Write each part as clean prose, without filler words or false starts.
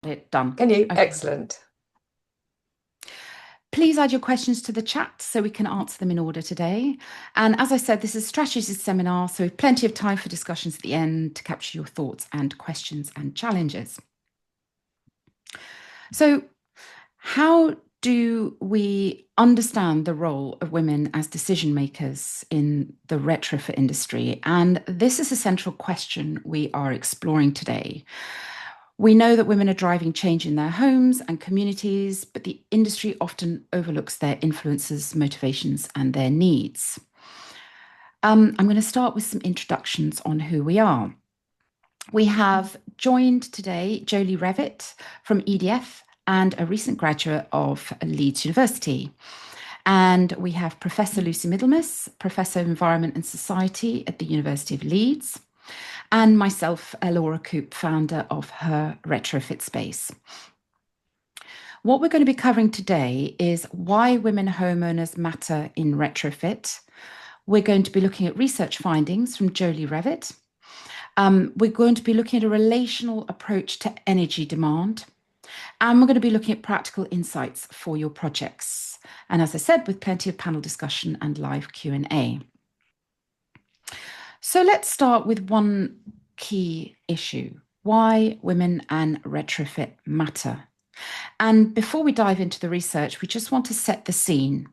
it done. Can you? Okay. Excellent. Please add your questions to the chat so we can answer them in order today. And as I said, this is a strategies seminar, so we have plenty of time for discussions at the end to capture your thoughts and questions and challenges. So, how do we understand the role of women as decision makers in the retrofit industry? And this is a central question we are exploring today. We know that women are driving change in their homes and communities, but the industry often overlooks their influences, motivations, and their needs. I'm going to start with some introductions on who we are. We have joined today Jolie Revitt from EDF and a recent graduate of Leeds University. And we have Professor Lucy Middlemiss, Professor of Environment and Society at the University of Leeds, and myself, Laura Coop, founder of Her Retrofit Space. What we're going to be covering today is why women homeowners matter in retrofit. We're going to be looking at research findings from Jolie Revitt. We're going to be looking at a relational approach to energy demand. And we're going to be looking at practical insights for your projects. And as I said, with plenty of panel discussion and live Q&A. So let's start with one key issue: why women and retrofit matter. And before we dive into the research, we just want to set the scene,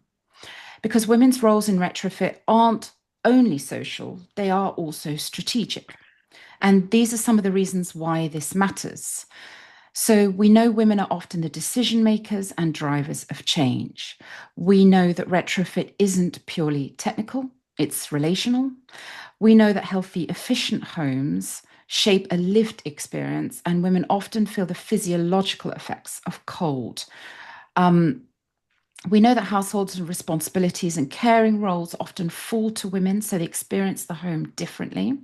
because women's roles in retrofit aren't only social, they are also strategic. And these are some of the reasons why this matters. So we know women are often the decision makers and drivers of change. We know that retrofit isn't purely technical, it's relational. We know that healthy, efficient homes shape a lived experience, and women often feel the physiological effects of cold. We know that households and responsibilities and caring roles often fall to women, so they experience the home differently.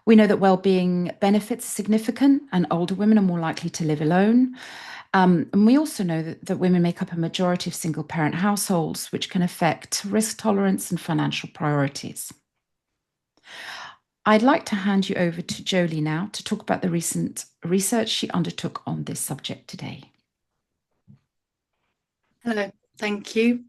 We know that well-being benefits are significant and older women are more likely to live alone. And we also know that women make up a majority of single-parent households, which can affect risk tolerance and financial priorities. I'd like to hand you over to Jolie now to talk about the recent research she undertook on this subject today. Hello, thank you.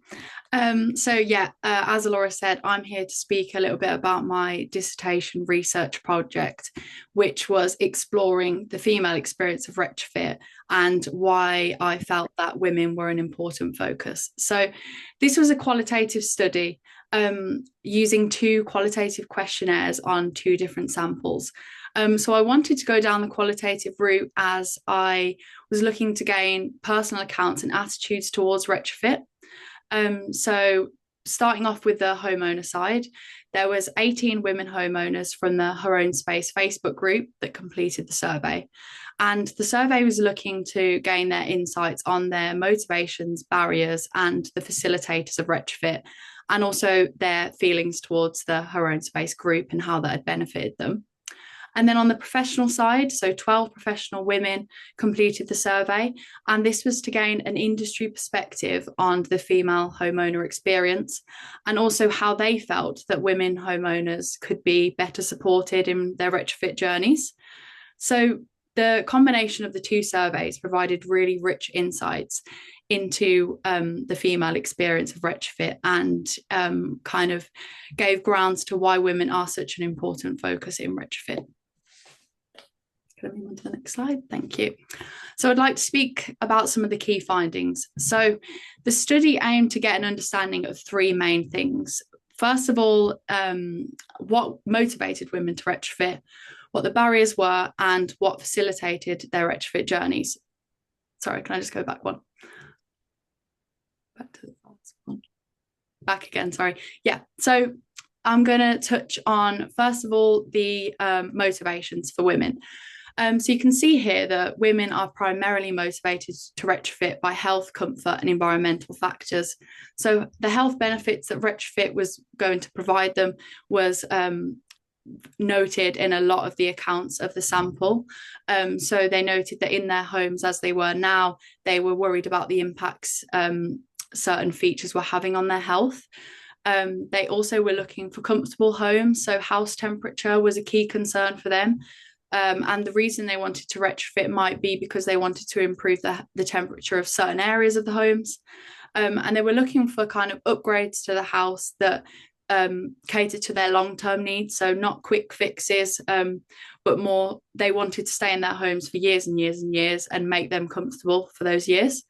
As Laura said, I'm here to speak a little bit about my dissertation research project, which was exploring the female experience of retrofit and why I felt that women were an important focus. So this was a qualitative study using two qualitative questionnaires on two different samples. So I wanted to go down the qualitative route as I was looking to gain personal accounts and attitudes towards retrofit. So starting off with the homeowner side, there was 18 women homeowners from the Her Own Space Facebook group that completed the survey. And the survey was looking to gain their insights on their motivations, barriers, and the facilitators of retrofit, and also their feelings towards the Her Own Space group and how that had benefited them. And then on the professional side, so 12 professional women completed the survey. And this was to gain an industry perspective on the female homeowner experience and also how they felt that women homeowners could be better supported in their retrofit journeys. So the combination of the two surveys provided really rich insights into the female experience of retrofit and kind of gave grounds to why women are such an important focus in retrofit. Can I move on to the next slide? Thank you. So I'd like to speak about some of the key findings. So the study aimed to get an understanding of three main things. First of all, what motivated women to retrofit, what the barriers were, and what facilitated their retrofit journeys. Sorry, can I just go back one? Back to the last one. Back again, sorry. Yeah, so I'm going to touch on, first of all, the motivations for women. So you can see here that women are primarily motivated to retrofit by health, comfort, and environmental factors. So the health benefits that retrofit was going to provide them was noted in a lot of the accounts of the sample. So they noted that in their homes as they were now, they were worried about the impacts certain features were having on their health. They also were looking for comfortable homes. So house temperature was a key concern for them. And the reason they wanted to retrofit might be because they wanted to improve the temperature of certain areas of the homes. And they were looking for kind of upgrades to the house that catered to their long-term needs. So not quick fixes, but more they wanted to stay in their homes for years and years and years and make them comfortable for those years.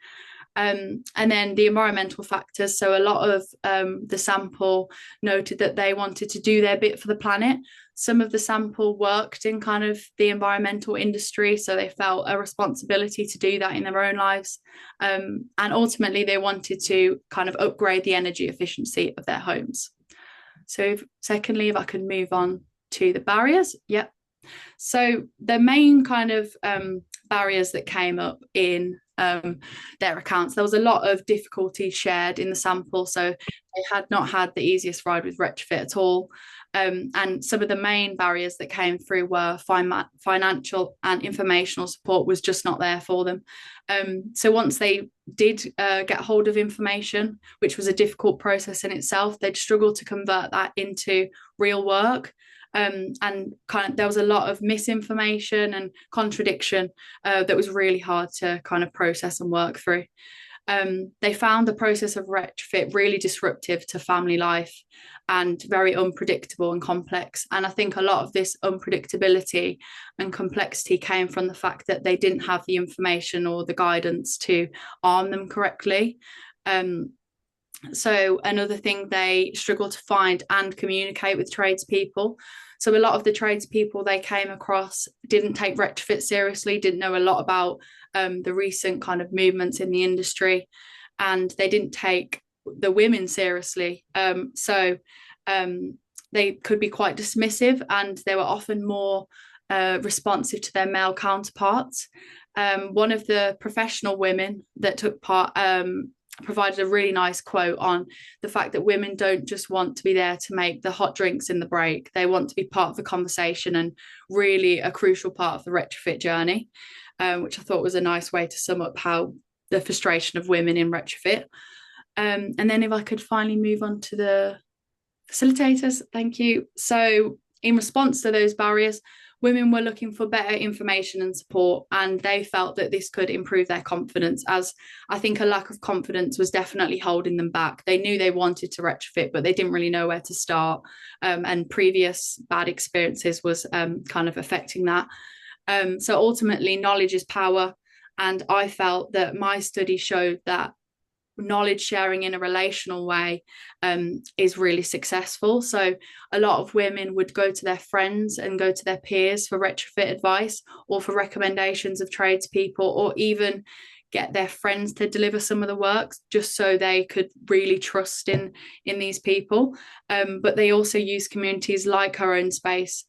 And then the environmental factors. So a lot of the sample noted that they wanted to do their bit for the planet. Some of the sample worked in kind of the environmental industry, so they felt a responsibility to do that in their own lives. And ultimately, they wanted to kind of upgrade the energy efficiency of their homes. So secondly, if I could move on to the barriers. Yep. So the main kind of barriers that came up in their accounts, there was a lot of difficulty shared in the sample. So they had not had the easiest ride with retrofit at all. And some of the main barriers that came through were financial and informational support was just not there for them. So once they did get hold of information, which was a difficult process in itself, they'd struggle to convert that into real work. And kind of there was a lot of misinformation and contradiction that was really hard to kind of process and work through. They found the process of retrofit really disruptive to family life and very unpredictable and complex. And I think a lot of this unpredictability and complexity came from the fact that they didn't have the information or the guidance to arm them correctly. So another thing, they struggle to find and communicate with tradespeople. So a lot of the tradespeople they came across didn't take retrofit seriously, didn't know a lot about the recent kind of movements in the industry, and they didn't take the women seriously. So they could be quite dismissive, and they were often more responsive to their male counterparts. One of the professional women that took part provided a really nice quote on the fact that women don't just want to be there to make the hot drinks in the break. They want to be part of the conversation and really a crucial part of the retrofit journey, which I thought was a nice way to sum up how the frustration of women in retrofit. And then if I could finally move on to the facilitators, thank you. So in response to those barriers, women were looking for better information and support, and they felt that this could improve their confidence, as I think a lack of confidence was definitely holding them back. They knew they wanted to retrofit, but they didn't really know where to start, and previous bad experiences was kind of affecting that. So ultimately, knowledge is power, and I felt that my study showed that knowledge sharing in a relational way is really successful. So a lot of women would go to their friends and go to their peers for retrofit advice or for recommendations of tradespeople, or even get their friends to deliver some of the works just so they could really trust in these people. But they also use communities like Her Own Space,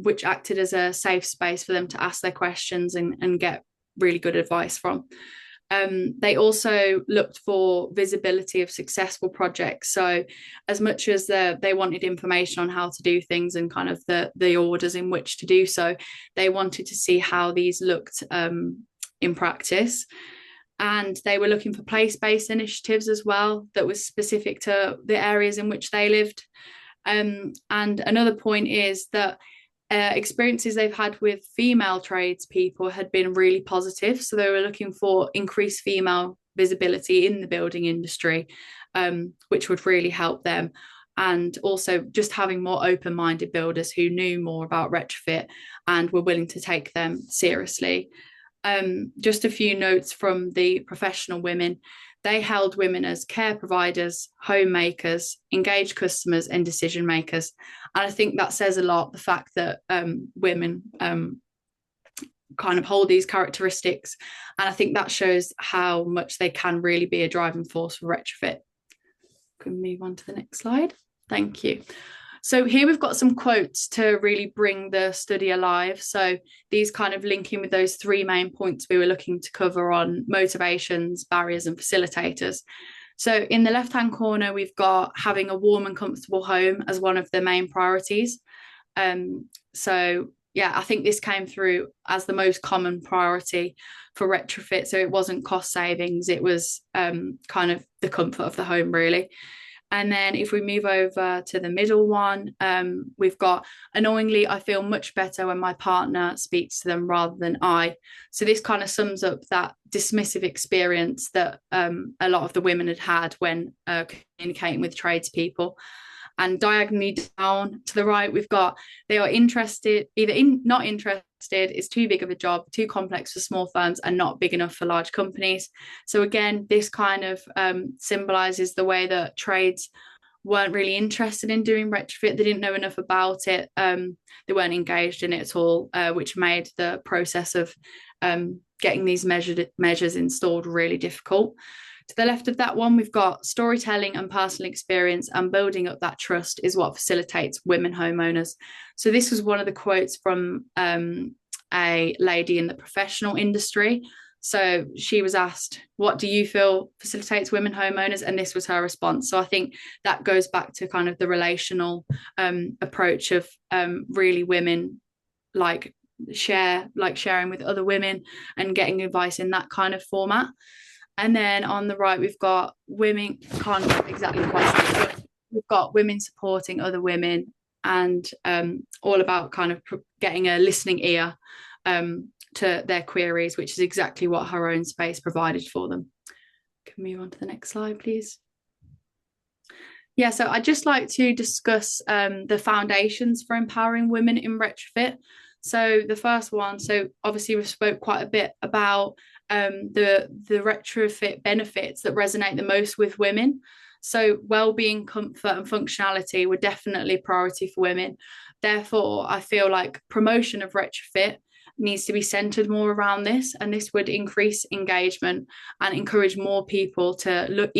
which acted as a safe space for them to ask their questions and get really good advice from. They also looked for visibility of successful projects. So as much as they wanted information on how to do things and kind of the orders in which to do so, they wanted to see how these looked in practice. And they were looking for place-based initiatives as well that was specific to the areas in which they lived. And another point is that experiences they've had with female tradespeople had been really positive. So they were looking for increased female visibility in the building industry, which would really help them. And also just having more open-minded builders who knew more about retrofit and were willing to take them seriously. Just a few notes from the professional women. They held women as care providers, homemakers, engaged customers, and decision makers. And I think that says a lot, the fact that women kind of hold these characteristics. And I think that shows how much they can really be a driving force for retrofit. Can move on to the next slide. Thank you. So here we've got some quotes to really bring the study alive. So these kind of link in with those three main points we were looking to cover on motivations, barriers, and facilitators. So in the left-hand corner, we've got having a warm and comfortable home as one of the main priorities. So yeah, I think this came through as the most common priority for retrofit. So it wasn't cost savings, it was kind of the comfort of the home, really. And then if we move over to the middle one, we've got annoyingly, I feel much better when my partner speaks to them rather than I. So this kind of sums up that dismissive experience that a lot of the women had had when communicating with tradespeople. And diagonally down to the right, we've got they are interested, not interested, it's too big of a job, too complex for small firms, and not big enough for large companies. So again, this kind of symbolizes the way that trades weren't really interested in doing retrofit. They didn't know enough about it. They weren't engaged in it at all, which made the process of getting these measures installed really difficult. To the left of that one, we've got storytelling and personal experience, and building up that trust is what facilitates women homeowners. So this was one of the quotes from a lady in the professional industry. So she was asked, what do you feel facilitates women homeowners? And this was her response. So I think that goes back to kind of the relational approach of really women sharing with other women and getting advice in that kind of format. And then on the right, we've got women, can't exactly quite see, but we've got women supporting other women, and all about kind of getting a listening ear to their queries, which is exactly what Her Own Space provided for them. Can we move on to the next slide, please? Yeah, so I'd just like to discuss the foundations for empowering women in retrofit. So the first one, so obviously we spoke quite a bit about the retrofit benefits that resonate the most with women. So well-being, comfort, and functionality were definitely a priority for women. Therefore, I feel like promotion of retrofit needs to be centered more around this, and this would increase engagement and encourage more people to look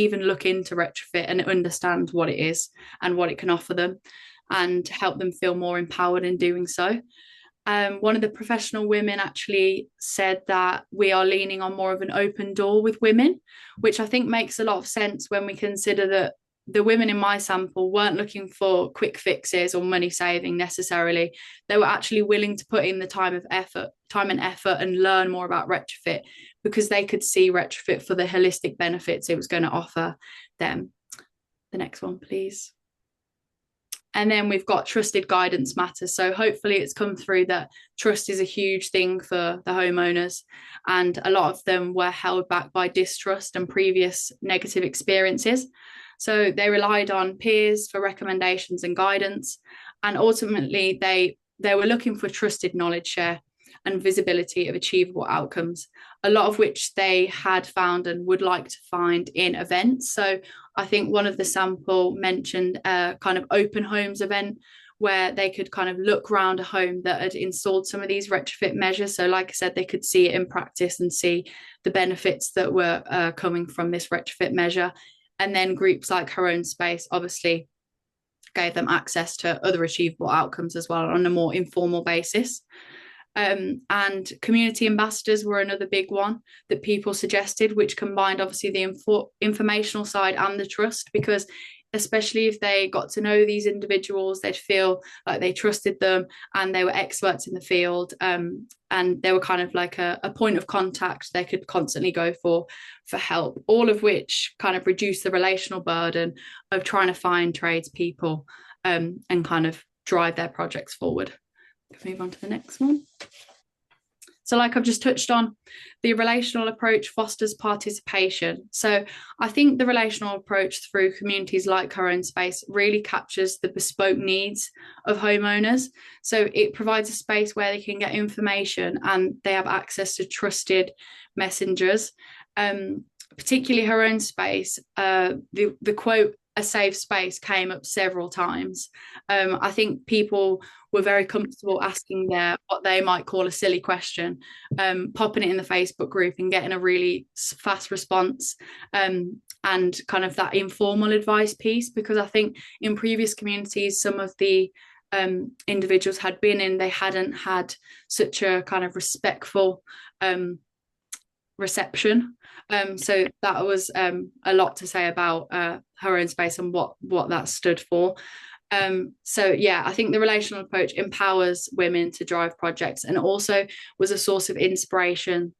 into retrofit and understand what it is and what it can offer them, and help them feel more empowered in doing so. One of the professional women actually said that we are leaning on more of an open door with women, which I think makes a lot of sense when we consider that the women in my sample weren't looking for quick fixes or money saving necessarily. They were actually willing to put in the time and effort and learn more about retrofit, because they could see retrofit for the holistic benefits it was going to offer them. The next one, please. And then we've got trusted guidance matters. So hopefully it's come through that trust is a huge thing for the homeowners, and a lot of them were held back by distrust and previous negative experiences. So they relied on peers for recommendations and guidance, and ultimately they were looking for trusted knowledge share and visibility of achievable outcomes, a lot of which they had found and would like to find in events. So I think one of the sample mentioned a kind of open homes event where they could kind of look around a home that had installed some of these retrofit measures. So like I said, they could see it in practice and see the benefits that were coming from this retrofit measure. And then groups like Her Own Space obviously gave them access to other achievable outcomes as well on a more informal basis. And community ambassadors were another big one that people suggested, which combined obviously the informational side and the trust, because especially if they got to know these individuals, they'd feel like they trusted them and they were experts in the field, and they were kind of like a point of contact they could constantly go for help, all of which kind of reduce the relational burden of trying to find tradespeople and kind of drive their projects forward. Move on to the next one. So like I've just touched on, the relational approach fosters participation. So I think the relational approach through communities like Her Own Space really captures the bespoke needs of homeowners. So it provides a space where they can get information and they have access to trusted messengers. Particularly Her Own Space, the quote, "a safe space," came up several times. I think people were very comfortable asking what they might call a silly question, popping it in the Facebook group and getting a really fast response, and kind of that informal advice piece, because I think in previous communities, some of the individuals had been in, they hadn't had such a kind of respectful reception. So that was a lot to say about Her Own Space and what that stood for. So yeah, I think the relational approach empowers women to drive projects and also was a source of inspiration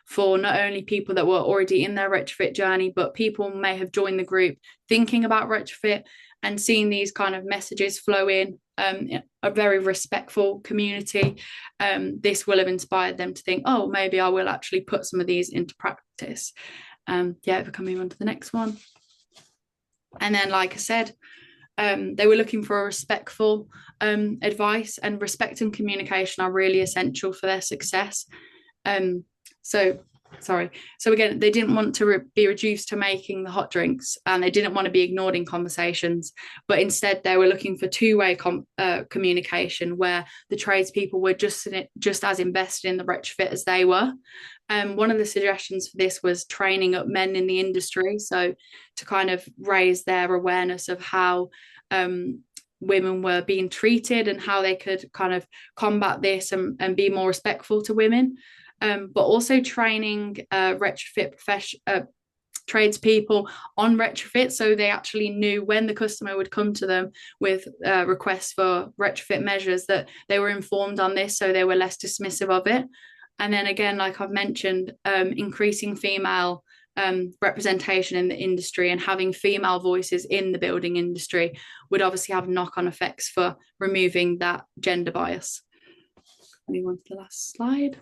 for not only people that were already in their retrofit journey, but people may have joined the group thinking about retrofit and seeing these kind of messages flow in a very respectful community. This will have inspired them to think, oh, maybe I will actually put some of these into practice. Yeah, we can move on to the next one. And then, like I said, they were looking for a respectful advice, and respect and communication are really essential for their success. Um, so, sorry. So again, they didn't want to be reduced to making the hot drinks, and they didn't want to be ignored in conversations, but instead they were looking for two-way communication where the tradespeople were just as invested in the retrofit as they were. One of the suggestions for this was training up men in the industry, so to kind of raise their awareness of how women were being treated and how they could kind of combat this and be more respectful to women. But also training tradespeople on retrofit, so they actually knew when the customer would come to them with requests for retrofit measures, that they were informed on this, so they were less dismissive of it. And then again, like I've mentioned, increasing female representation in the industry and having female voices in the building industry would obviously have knock-on effects for removing that gender bias. Move on to the last slide.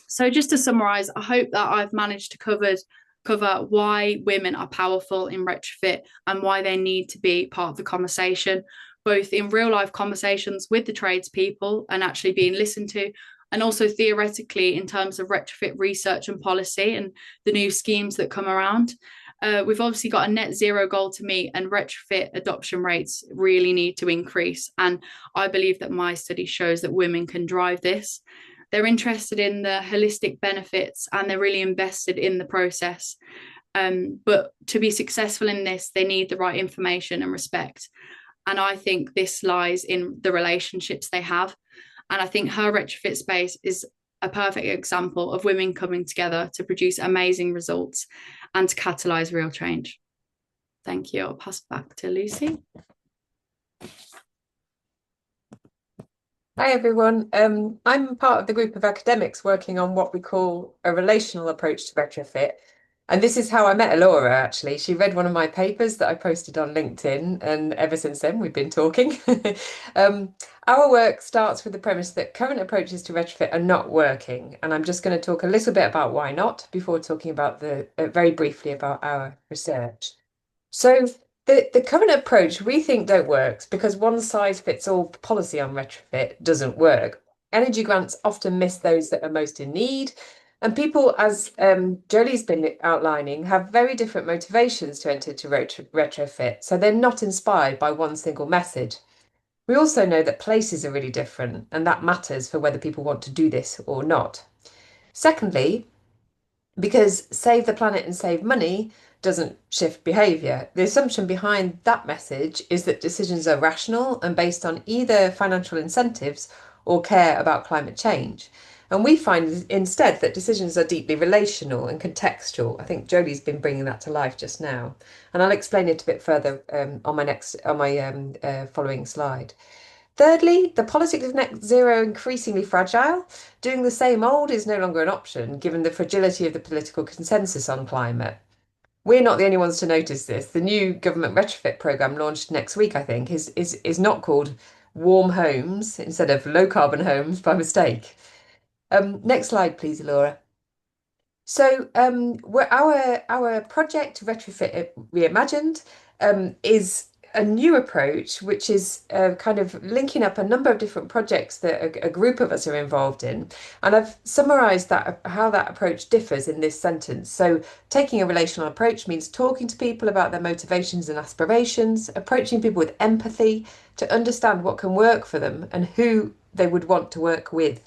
So just to summarize, I hope that I've managed to cover why women are powerful in retrofit and why they need to be part of the conversation, both in real life conversations with the tradespeople and actually being listened to, and also theoretically in terms of retrofit research and policy and the new schemes that come around. We've obviously got a net zero goal to meet, and retrofit adoption rates really need to increase. And I believe that my study shows that women can drive this. They're interested in the holistic benefits and they're really invested in the process. But to be successful in this, they need the right information and respect. And I think this lies in the relationships they have. And I think her retrofit space is a perfect example of women coming together to produce amazing results and to catalyse real change. Thank you. I'll pass back to Lucy. Hi everyone. I'm part of the group of academics working on what we call a relational approach to retrofit. And this is how I met Alora, actually. She read one of my papers that I posted on LinkedIn, and ever since then we've been talking. Our work starts with the premise that current approaches to retrofit are not working. And I'm just going to talk a little bit about why not before talking about very briefly about our research. So the current approach we think don't work because one size fits all policy on retrofit doesn't work. Energy grants often miss those that are most in need. And people, as Jolie's been outlining, have very different motivations to enter to retrofit. So they're not inspired by one single message. We also know that places are really different, and that matters for whether people want to do this or not. Secondly, because save the planet and save money doesn't shift behaviour. The assumption behind that message is that decisions are rational and based on either financial incentives or care about climate change. And we find instead that decisions are deeply relational and contextual. I think Jolie's been bringing that to life just now. And I'll explain it a bit further on my following slide. Thirdly, the politics of net zero increasingly fragile. Doing the same old is no longer an option, given the fragility of the political consensus on climate. We're not the only ones to notice this. The new government retrofit programme launched next week, I think, is not called warm homes instead of low carbon homes by mistake. Next slide, please, Laura. So our project Retrofit Reimagined is a new approach, which is kind of linking up a number of different projects that a group of us are involved in. And I've summarised that how that approach differs in this sentence. So taking a relational approach means talking to people about their motivations and aspirations, approaching people with empathy to understand what can work for them and who they would want to work with.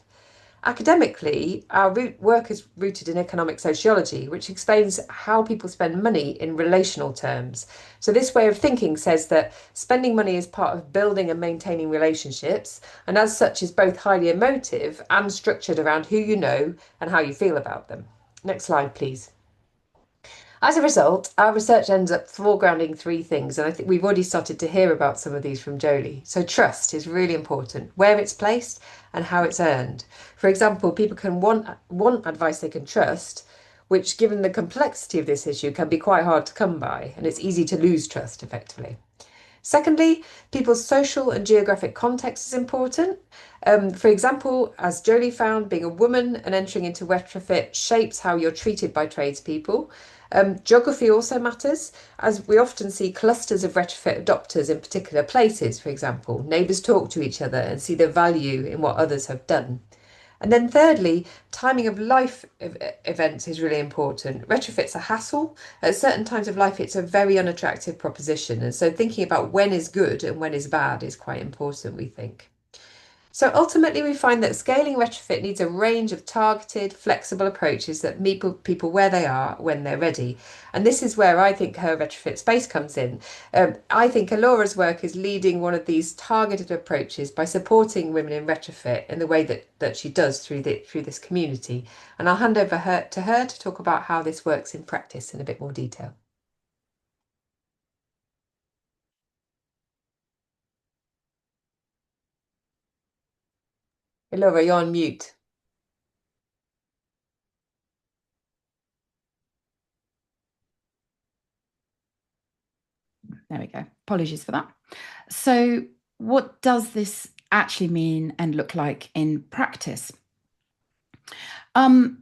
Academically, our work is rooted in economic sociology, which explains how people spend money in relational terms. So this way of thinking says that spending money is part of building and maintaining relationships, and as such is both highly emotive and structured around who you know and how you feel about them. Next slide, please. As a result, our research ends up foregrounding three things, and I think we've already started to hear about some of these from Jolie. So trust is really important, where it's placed and how it's earned. For example, people can want advice they can trust, which, given the complexity of this issue, can be quite hard to come by, and it's easy to lose trust effectively. Secondly, people's social and geographic context is important. For example, as Jolie found, being a woman and entering into retrofit shapes how you're treated by tradespeople. Geography also matters, as we often see clusters of retrofit adopters in particular places, for example. Neighbours talk to each other and see the value in what others have done. And then thirdly, timing of life events is really important. Retrofit's a hassle. At certain times of life, it's a very unattractive proposition. And so thinking about when is good and when is bad is quite important, we think. So ultimately, we find that scaling retrofit needs a range of targeted, flexible approaches that meet people where they are when they're ready. And this is where I think her retrofit space comes in. I think Alora's work is leading one of these targeted approaches by supporting women in retrofit in the way that she does through this community. And I'll hand over to her to talk about how this works in practice in a bit more detail. Alora, you're on mute. There we go. Apologies for that. So, what does this actually mean and look like in practice?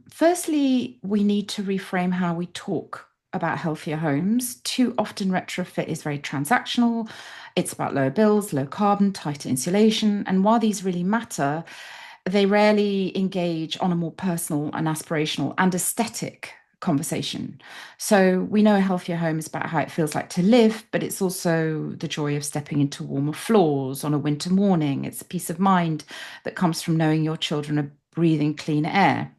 Firstly, we need to reframe how we talk about healthier homes. Too often, retrofit is very transactional. It's about lower bills, low carbon, tighter insulation. And while these really matter, they rarely engage on a more personal and aspirational and aesthetic conversation. So we know a healthier home is about how it feels like to live, but it's also the joy of stepping into warmer floors on a winter morning. It's a peace of mind that comes from knowing your children are breathing clean air.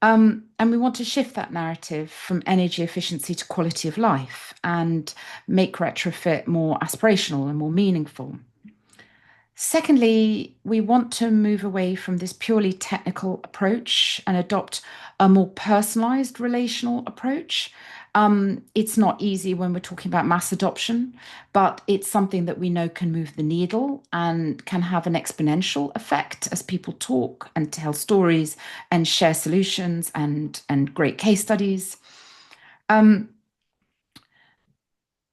And we want to shift that narrative from energy efficiency to quality of life and make retrofit more aspirational and more meaningful. Secondly, we want to move away from this purely technical approach and adopt a more personalized relational approach. It's not easy when we're talking about mass adoption, but it's something that we know can move the needle and can have an exponential effect as people talk and tell stories and share solutions and great case studies.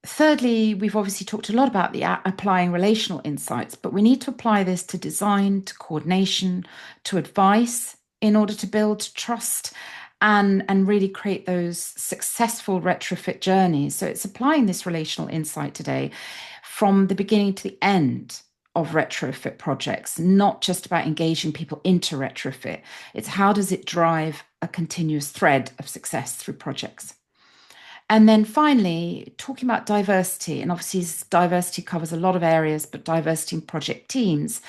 Thirdly, we've obviously talked a lot about the applying relational insights, but we need to apply this to design, to coordination, to advice in order to build trust and really create those successful retrofit journeys. So it's applying this relational insight today from the beginning to the end of retrofit projects, not just about engaging people into retrofit. It's how does it drive a continuous thread of success through projects. And then finally, talking about diversity, and obviously diversity covers a lot of areas, but diversity in project teams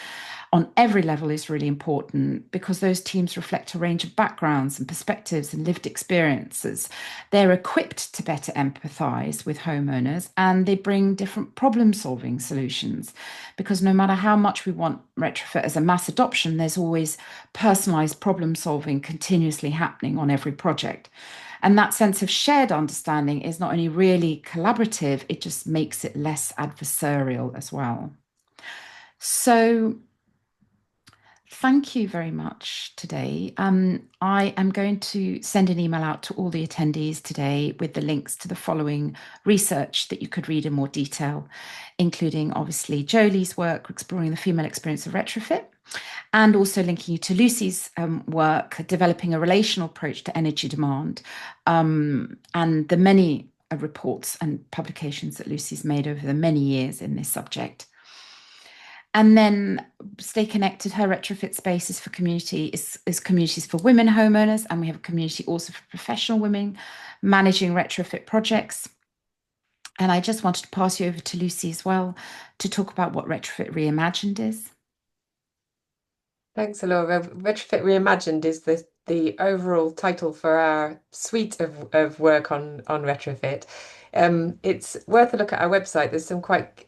on every level is really important because those teams reflect a range of backgrounds and perspectives and lived experiences. They're equipped to better empathize with homeowners and they bring different problem solving solutions because no matter how much we want retrofit as a mass adoption, there's always personalized problem solving continuously happening on every project. And that sense of shared understanding is not only really collaborative, it just makes it less adversarial as well. So, thank you very much today. I am going to send an email out to all the attendees today with the links to the following research that you could read in more detail, including obviously Jolie's work exploring the female experience of retrofit, and also linking you to Lucy's work, developing a relational approach to energy demand, and the many reports and publications that Lucy's made over the many years in this subject. And then stay connected. Her retrofit spaces for community is communities for women homeowners, and we have a community also for professional women managing retrofit projects. And I just wanted to pass you over to Lucy as well to talk about what Retrofit Reimagined is. Thanks, Alora. Retrofit Reimagined is the overall title for our suite of work on retrofit. It's worth a look at our website. There's some quite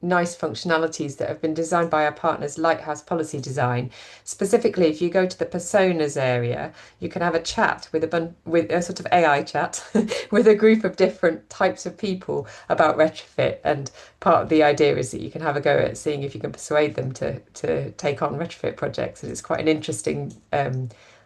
nice functionalities that have been designed by our partners, Lighthouse Policy Design. Specifically, if you go to the personas area, you can have a chat with with a sort of AI chat with a group of different types of people about retrofit. And part of the idea is that you can have a go at seeing if you can persuade them to take on retrofit projects. And it's quite an interesting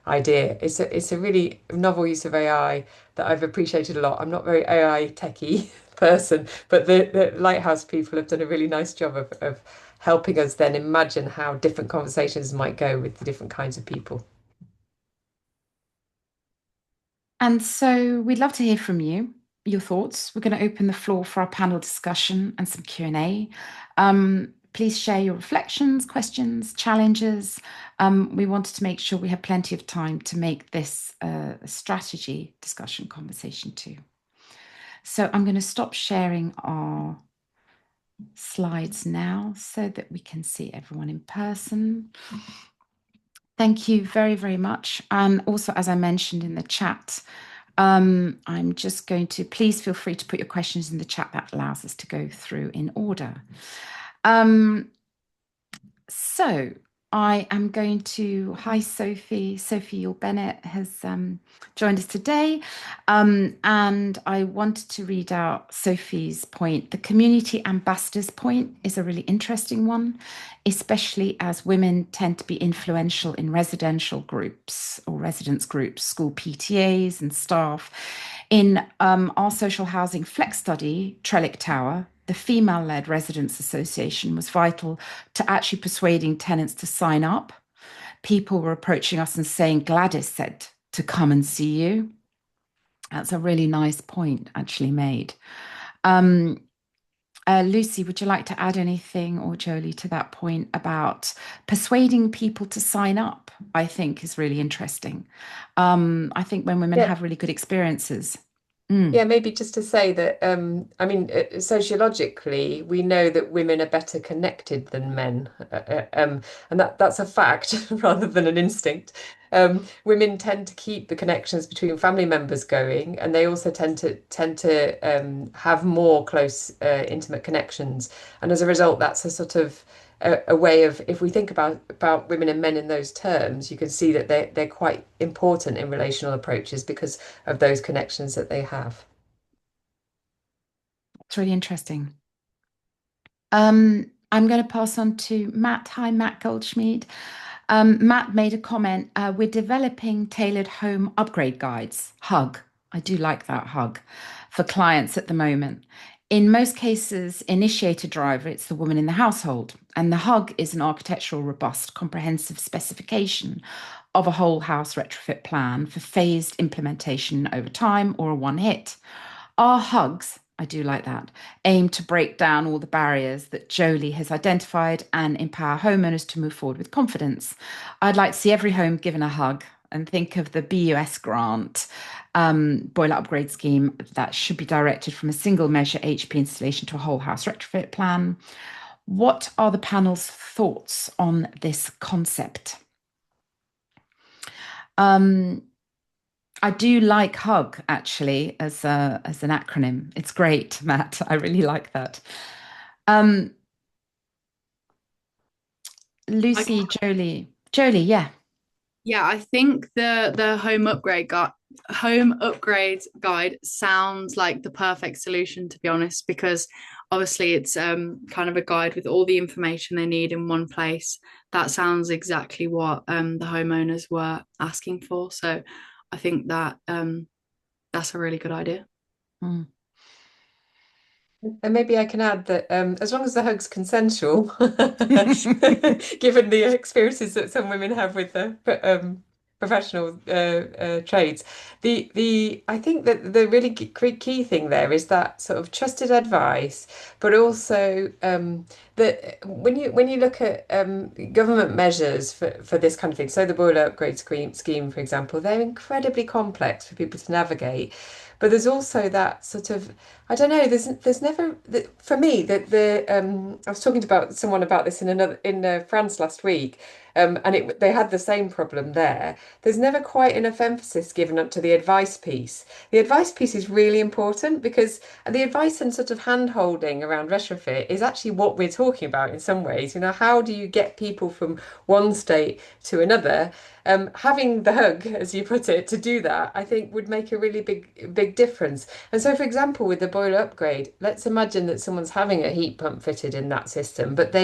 idea. It's a really novel use of AI that I've appreciated a lot. I'm not very AI techie person, but the Lighthouse people have done a really nice job of helping us then imagine how different conversations might go with the different kinds of people. And so we'd love to hear from you, your thoughts. We're going to open the floor for our panel discussion and some Q&A. Please share your reflections, questions, challenges. We wanted to make sure we have plenty of time to make this a strategy discussion conversation too. So I'm going to stop sharing our slides now so that we can see everyone in person. Thank you very, very much. And also, as I mentioned in the chat, I'm just going to, please feel free to put your questions in the chat. That allows us to go through in order. So I am going to, hi Sophie. Sophie Yule Bennett has joined us today. And I wanted to read out Sophie's point. The community ambassadors point is a really interesting one, especially as women tend to be influential in residential groups or residence groups, school PTAs and staff. In our social housing flex study, Trellick Tower, the female-led residents association was vital to actually persuading tenants to sign up. People were approaching us and saying, Gladys said to come and see you. That's a really nice point actually made. Lucy, would you like to add anything, or Jolie, to that point about persuading people to sign up? I think is really interesting. I think when women Yeah. have really good experiences. Yeah, maybe just to say that, I mean, sociologically, we know that women are better connected than men, and that's a fact rather than an instinct. Women tend to keep the connections between family members going, and they also tend to have more close, intimate connections. And as a result, that's a sort of a way of, if we think about women and men in those terms, you can see that they're quite important in relational approaches because of those connections that they have. It's really interesting. I'm going to pass on to Matt. Hi, Matt Goldschmidt. Matt made a comment. We're developing tailored home upgrade guides, HUG. I do like that HUG for clients at the moment. In most cases, initiator driver, it's the woman in the household. And the HUG is an architectural, robust, comprehensive specification of a whole house retrofit plan for phased implementation over time or a one hit. Our hugs, I do like that, aim to break down all the barriers that Jolie has identified and empower homeowners to move forward with confidence. I'd like to see every home given a hug and think of the BUS grant, boiler upgrade scheme that should be directed from a single measure HP installation to a whole house retrofit plan. What are the panel's thoughts on this concept? I do like HUG actually as an acronym. It's great, Matt. I really like that. Lucy, Jolie, yeah. Yeah, I think the home upgrade guide sounds like the perfect solution, to be honest, because obviously it's kind of a guide with all the information they need in one place. That sounds exactly what the homeowners were asking for. So I think that that's a really good idea. Mm. And maybe I can add that as long as the hug's consensual, given the experiences that some women have with the professional trades, the I think that the really key thing there is that sort of trusted advice, but also when you look at government measures for this kind of thing, so the boiler upgrade scheme, for example, they're incredibly complex for people to navigate. But there's also that sort of, I don't know, there's never for me that I was talking about someone about this in France last week, and they had the same problem there. There's never quite enough emphasis given up to the advice piece. The advice piece is really important because the advice and sort of hand holding around retrofit is actually what we're talking about in some ways. You know, how do you get people from one state to another? Having the hug, as you put it, to do that, I think would make a really big difference. And so, for example, with the boiler upgrade, let's imagine that someone's having a heat pump fitted in that system, but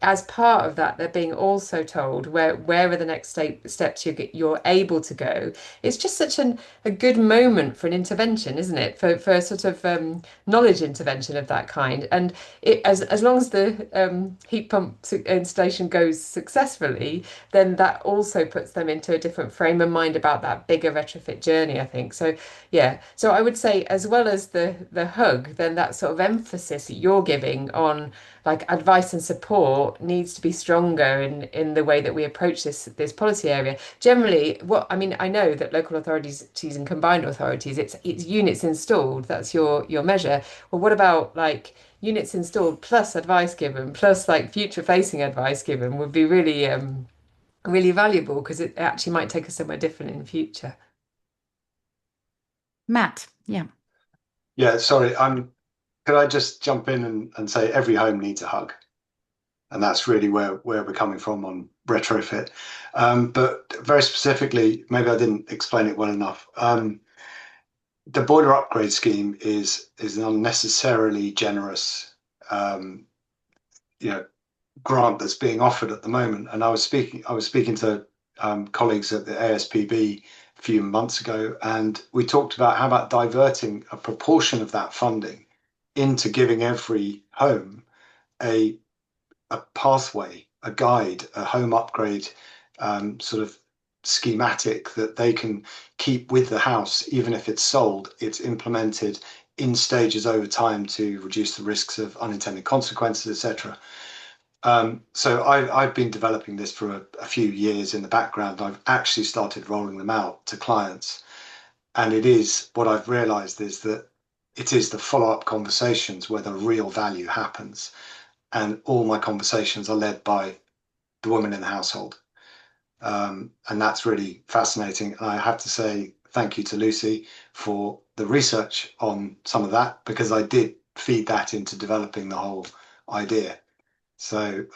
as part of that, they're being also told where are the next steps you're able to go. It's just such a good moment for an intervention, isn't it? For a sort of knowledge intervention of that kind. And as long as the heat pump installation goes successfully, then that also puts them into a different frame of mind about that bigger retrofit journey, I think. So yeah, so I would say as well as the hug, then that sort of emphasis that you're giving on like advice and support needs to be stronger in the way that we approach this policy area. Generally, what I mean, I know that local authorities and combined authorities, it's units installed, that's your measure. Well, what about like units installed plus advice given, plus like future facing advice given would be really valuable because it actually might take us somewhere different in the future. Matt, yeah. Yeah, sorry. Could I just jump in and say every home needs a hug? And that's really where we're coming from on retrofit. But very specifically, maybe I didn't explain it well enough. The boiler upgrade scheme is an unnecessarily generous, grant that's being offered at the moment. And I was speaking to colleagues at the ASPB a few months ago, and we talked about how about diverting a proportion of that funding into giving every home a pathway, a guide, a home upgrade sort of schematic that they can keep with the house, even if it's sold. It's implemented in stages over time to reduce the risks of unintended consequences, etc. So I've been developing this for a few years in the background. I've actually started rolling them out to clients. And it is what I've realized is that it is the follow-up conversations where the real value happens. And all my conversations are led by the woman in the household. And that's really fascinating. And I have to say thank you to Lucy for the research on some of that, because I did feed that into developing the whole idea. So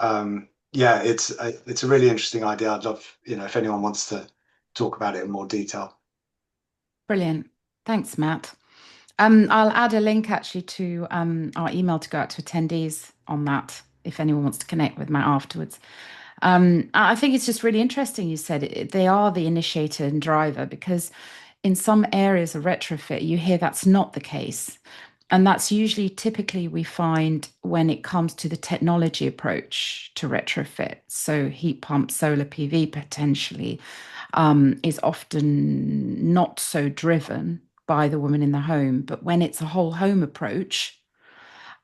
yeah, it's a really interesting idea. I'd love, if anyone wants to talk about it in more detail. Brilliant. Thanks, Matt. I'll add a link actually to our email to go out to attendees on that if anyone wants to connect with Matt afterwards. I think it's just really interesting you said they are the initiator and driver, because in some areas of retrofit, you hear that's not the case. And that's usually typically we find when it comes to the technology approach to retrofit. So heat pump, solar PV potentially is often not so driven by the woman in the home. But when it's a whole home approach,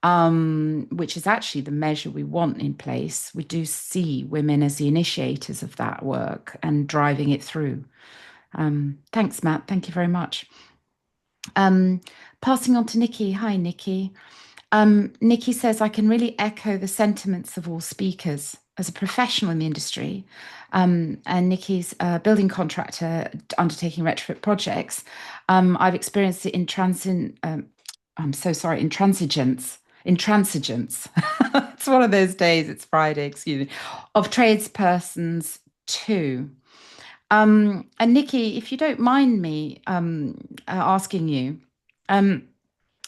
which is actually the measure we want in place, we do see women as the initiators of that work and driving it through. Thanks, Matt. Thank you very much. Passing on to Nikki. Hi, Nikki. Nikki says, I can really echo the sentiments of all speakers as a professional in the industry. And Nikki's a building contractor undertaking retrofit projects. I've experienced it in intransigence. It's one of those days, it's Friday, excuse me, of tradespersons too. And Nikki, if you don't mind me asking you,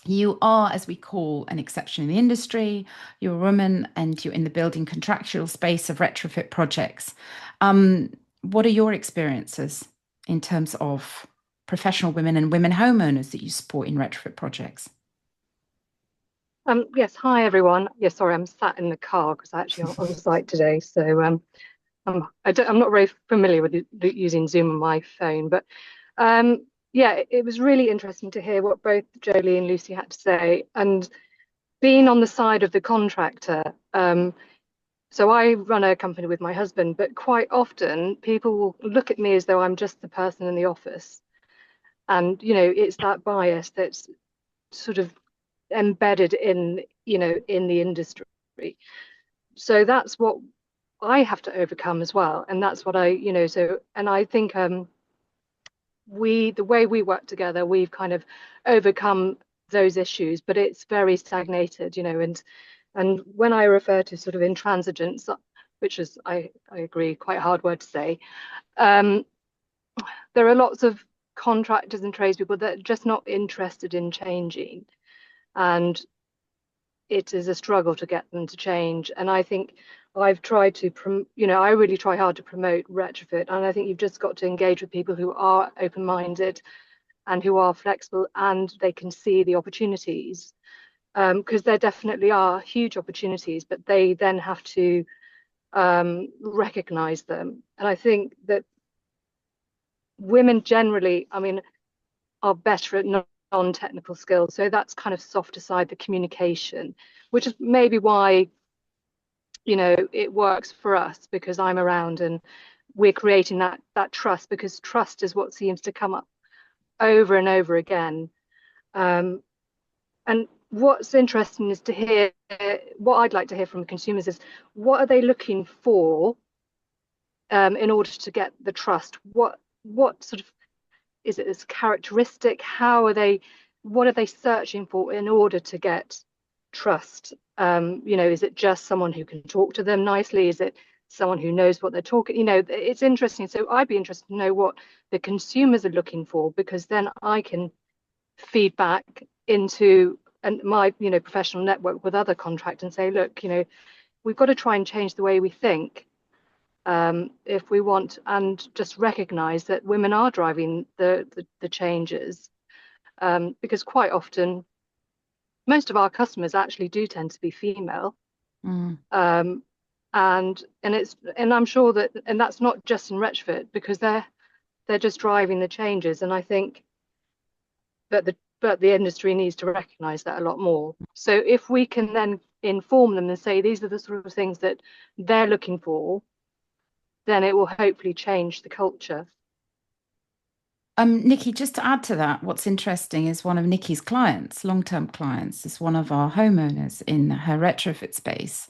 you are, as we call, an exception in the industry. You're a woman and you're in the building contractual space of retrofit projects. What are your experiences in terms of professional women and women homeowners that you support in retrofit projects? Yes, hi everyone. Yeah, sorry, I'm sat in the car because I actually on site today. So I'm not very familiar with using Zoom on my phone, but yeah, it was really interesting to hear what both Jolie and Lucy had to say. And being on the side of the contractor, so I run a company with my husband, but quite often people will look at me as though I'm just the person in the office. And, it's that bias that's sort of embedded in, in the industry. So that's what I have to overcome as well. And that's what and I think the way we work together, we've kind of overcome those issues, but it's very stagnated, and when I refer to sort of intransigence, which is, I agree, quite a hard word to say, there are lots of contractors and tradespeople that are just not interested in changing. And it is a struggle to get them to change. And I think I've tried to, I really try hard to promote retrofit. And I think you've just got to engage with people who are open-minded and who are flexible, and they can see the opportunities. Because there definitely are huge opportunities, but they then have to recognize them. And I think that women generally, are better at non-technical skills. So that's kind of soft aside the communication, which is maybe why, it works for us, because I'm around and we're creating that trust, because trust is what seems to come up over and over again. And what's interesting is to hear, what I'd like to hear from consumers is, what are they looking for in order to get the trust? What sort of, is it as characteristic? What are they searching for in order to get trust? Is it just someone who can talk to them nicely? Is it someone who knows what they're talking? It's interesting. So I'd be interested to know what the consumers are looking for, because then I can feed back into my professional network with other contractors and say, look, we've got to try and change the way we think, if we want, and just recognize that women are driving the changes, because quite often most of our customers actually do tend to be female. And I'm sure that, and that's not just in retrofit, because they're just driving the changes. And I think that the industry needs to recognize that a lot more. So if we can then inform them and say these are the sort of things that they're looking for, then it will hopefully change the culture. Nikki, just to add to that, what's interesting is one of Nikki's clients, long-term clients, is one of our homeowners in her retrofit space.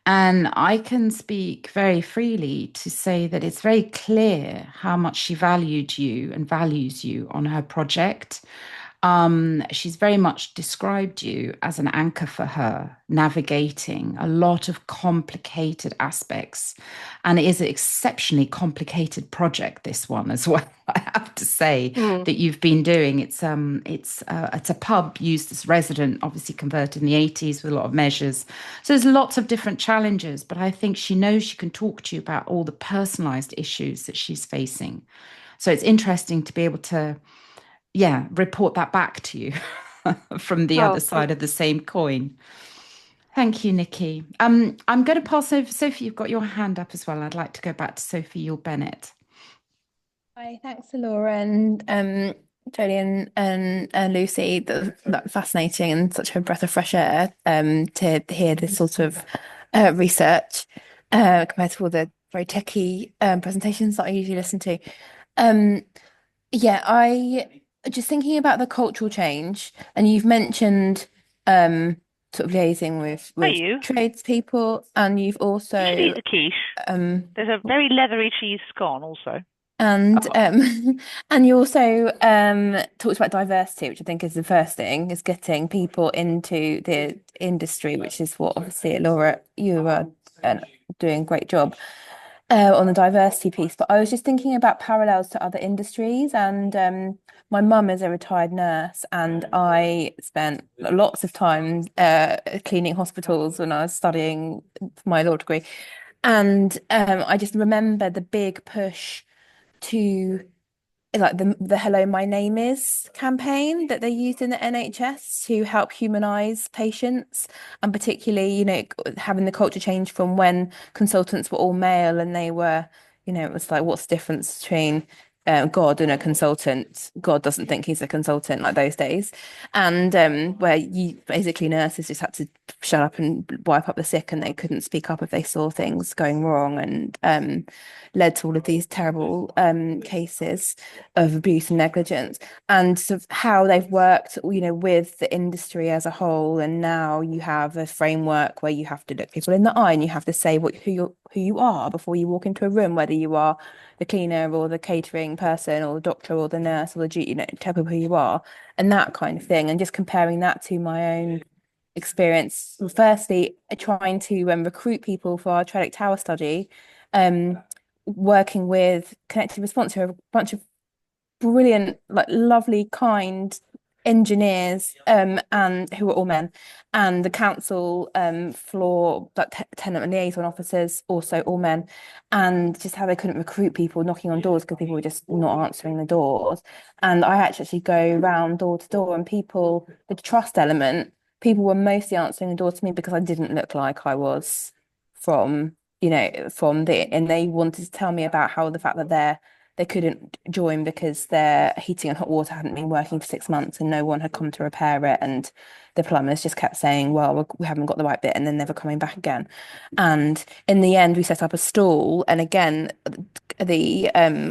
And I can speak very freely to say that it's very clear how much she valued you and values you on her project. She's very much described you as an anchor for her, navigating a lot of complicated aspects. And it is an exceptionally complicated project, this one as well, I have to say, that you've been doing. It's a pub used as resident, obviously converted in the 80s with a lot of measures. So there's lots of different challenges, but I think she knows she can talk to you about all the personalized issues that she's facing. So it's interesting to be able to report that back to you from the other side of the same coin. Thank you, Nikki. I'm going to pass over. Sophie, you've got your hand up as well. I'd like to go back to Sophie Yule-Bennett. Hi, thanks to Laura and Jolie and Lucy. That's fascinating and such a breath of fresh air to hear this sort of research compared to all the very techie presentations that I usually listen to. I just thinking about the cultural change, and you've mentioned sort of liaising with tradespeople, and you've also a quiche. There's a very leathery cheese scone also. And and you also talked about diversity, which I think is the first thing, is getting people into the industry, which is what obviously Laura, you are doing a great job on the diversity piece. But I was just thinking about parallels to other industries, and my mum is a retired nurse, and I spent lots of time cleaning hospitals when I was studying my law degree. And I just remember the big push to like the Hello, My Name Is campaign that they used in the NHS to help humanize patients, and particularly, having the culture change from when consultants were all male and they were, it was like, what's the difference between God and a consultant. God doesn't think he's a consultant like those days. And where you basically nurses just had to shut up and wipe up the sick, and they couldn't speak up if they saw things going wrong, and led to all of these terrible cases of abuse and negligence, and sort of how they've worked, with the industry as a whole. And now you have a framework where you have to look people in the eye and you have to say who you are before you walk into a room, whether you are the cleaner or the catering person or the doctor or the nurse or tell people who you are, and that kind of thing. And just comparing that to my own experience, firstly, trying to recruit people for our Trellick Tower study, working with Connected Response, who are a bunch of brilliant, like lovely, kind engineers, and who are all men, and the council floor, like tenant and liaison officers, also all men, and just how they couldn't recruit people knocking on doors because people were just not answering the doors. And I actually go around door to door, and people, the trust element, people were mostly answering the door to me because I didn't look like I was from and they wanted to tell me about how the fact that they couldn't join because their heating and hot water hadn't been working for 6 months and no one had come to repair it. And the plumbers just kept saying, well, we haven't got the right bit, and then never coming back again. And in the end, we set up a stall. And again,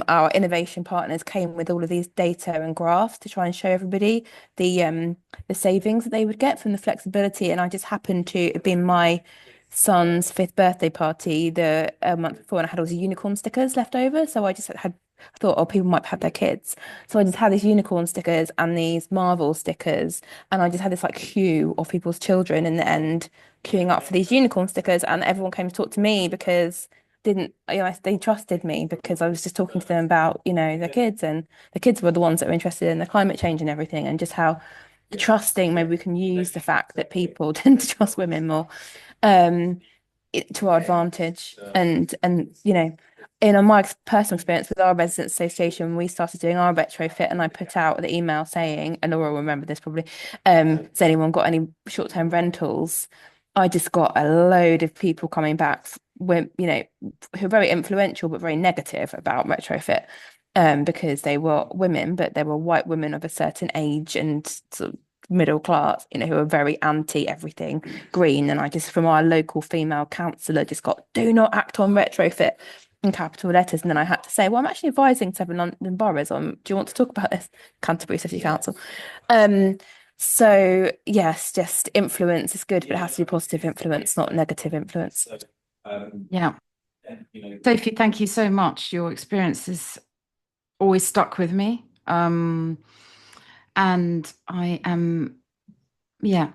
our innovation partners came with all of these data and graphs to try and show everybody the savings that they would get from the flexibility. And I just happened to have been my son's 5th birthday party the month before, and I had all these unicorn stickers left over. So I just thought, oh, people might have their kids. So I just had these unicorn stickers and these Marvel stickers, and I just had this like queue of people's children in the end queuing up for these unicorn stickers, and everyone came to talk to me because they trusted me because I was just talking to them about, their kids, and the kids were the ones that were interested in the climate change and everything, and just how trusting, maybe we can use the fact that people tend to trust women more to our advantage. And in my personal experience with our residents association, we started doing our retrofit, and I put out the email saying, and Laura will remember this probably, has anyone got any short-term rentals? I just got a load of people coming back when, who are very influential but very negative about retrofit, because they were women, but they were white women of a certain age and sort of middle class, who are very anti everything green. And I just, from our local female councillor, just got, do not act on retrofit in capital letters. And then I had to say, well, I'm actually advising 7 London boroughs on, do you want to talk about this? Canterbury City Council. So yes, just influence is good, but it has to be positive influence, not negative influence. Yeah. Sophie, thank you so much. Your experience has always stuck with me. And I am, I'm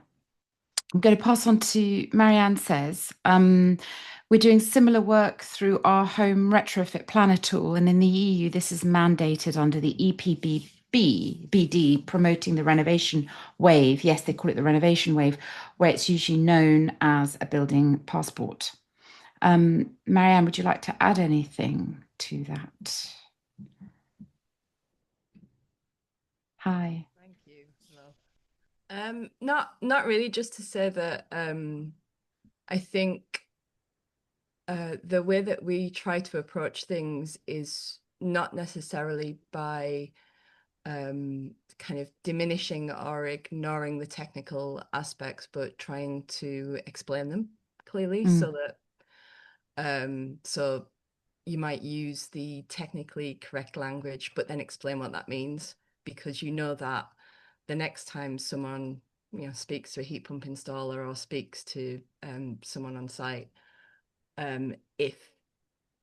going to pass on to Marianne says, we're doing similar work through our home retrofit planner tool. And in the EU, this is mandated under the EPBD, promoting the renovation wave. Yes, they call it the renovation wave, where it's usually known as a building passport. Marianne, would you like to add anything to that? Hi. Thank you. Hello. Not really, just to say that I think the way that we try to approach things is not necessarily by kind of diminishing or ignoring the technical aspects, but trying to explain them clearly, so that so you might use the technically correct language, but then explain what that means, because that the next time someone speaks to a heat pump installer or speaks to someone on site, if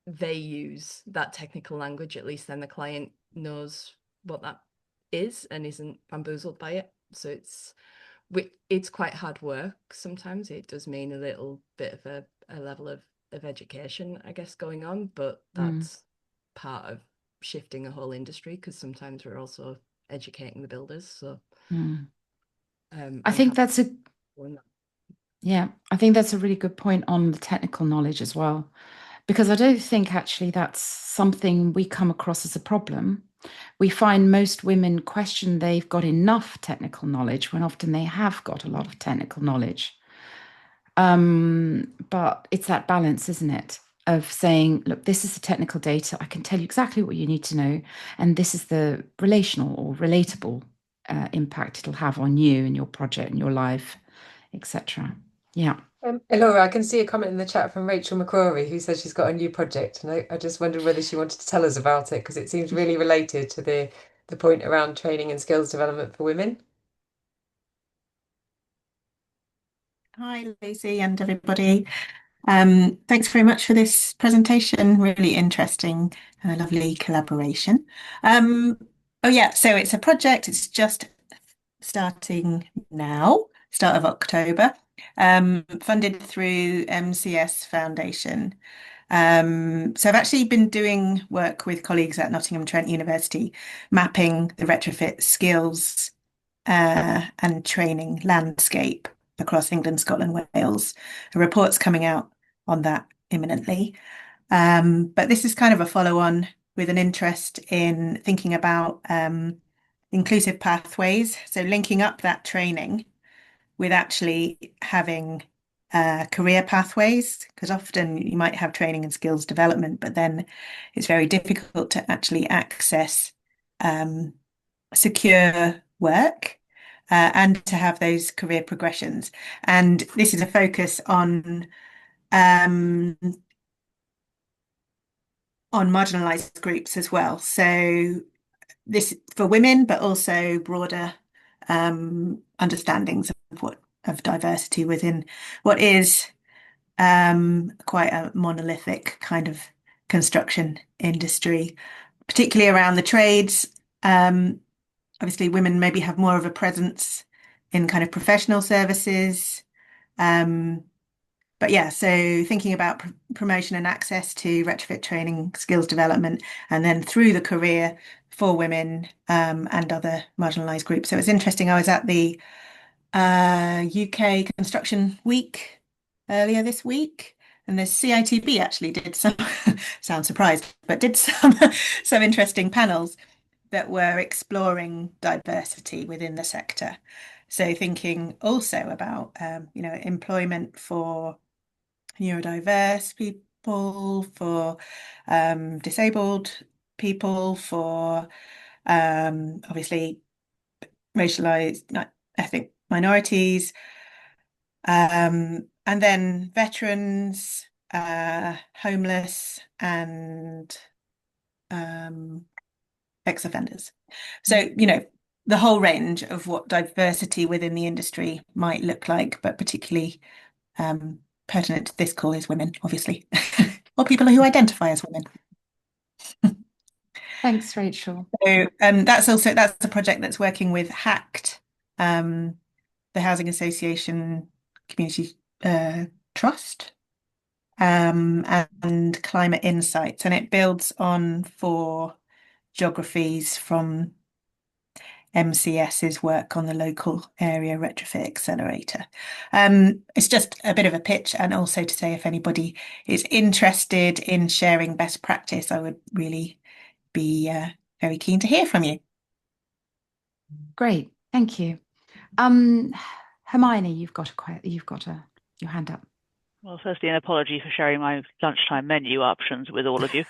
they use that technical language, at least then the client knows what that is and isn't bamboozled by it. So it's quite hard work. Sometimes it does mean a little bit of a level of education, I guess, going on, but that's part of shifting a whole industry, because sometimes we're also educating the builders. So I think that's a really good point on the technical knowledge as well, because I don't think actually that's something we come across as a problem. We find most women question they've got enough technical knowledge when often they have got a lot of technical knowledge. But it's that balance, isn't it? of saying, look, this is the technical data. I can tell you exactly what you need to know. And this is the relational or relatable impact it'll have on you and your project and your life, etc. Yeah. Laura, I can see a comment in the chat from Rachel McCrory who says she's got a new project, and I just wondered whether she wanted to tell us about it because it seems really related to the point around training and skills development for women. Hi, Lucy and everybody. Thanks very much for this presentation. Really interesting, lovely collaboration. Oh yeah, so it's a project. It's just starting now, start of October, funded through MCS Foundation. So I've actually been doing work with colleagues at Nottingham Trent University, mapping the retrofit skills and training landscape across England, Scotland, Wales. A report's coming out on that imminently. But this is kind of a follow-on with an interest in thinking about inclusive pathways. So linking up that training with actually having career pathways, because often you might have training and skills development, but then it's very difficult to actually access secure work and to have those career progressions. And this is a focus on marginalized groups as well. So this for women, but also broader understandings of diversity within what is quite a monolithic kind of construction industry, particularly around the trades. Obviously, women maybe have more of a presence in kind of professional services. But yeah, so thinking about promotion and access to retrofit training, skills development, and then through the career for women and other marginalised groups. So it's interesting. I was at the UK Construction Week earlier this week, and the CITB actually did some, sound surprised, but did some interesting panels that were exploring diversity within the sector. So thinking also about employment for neurodiverse people, for disabled people, for obviously racialized ethnic minorities, and then veterans, homeless, and ex-offenders. So, the whole range of what diversity within the industry might look like, but particularly pertinent to this call is women, obviously, or people who identify as women. Thanks, Rachel. So that's a project that's working with HACT, the Housing Association Community Trust, and Climate Insights, and it builds on 4 geographies from MCS's work on the local area retrofit accelerator. It's just a bit of a pitch, and also to say if anybody is interested in sharing best practice, I would really be very keen to hear from you. Great, thank you. Hermione, you've got your hand up. Well, firstly, an apology for sharing my lunchtime menu options with all of you,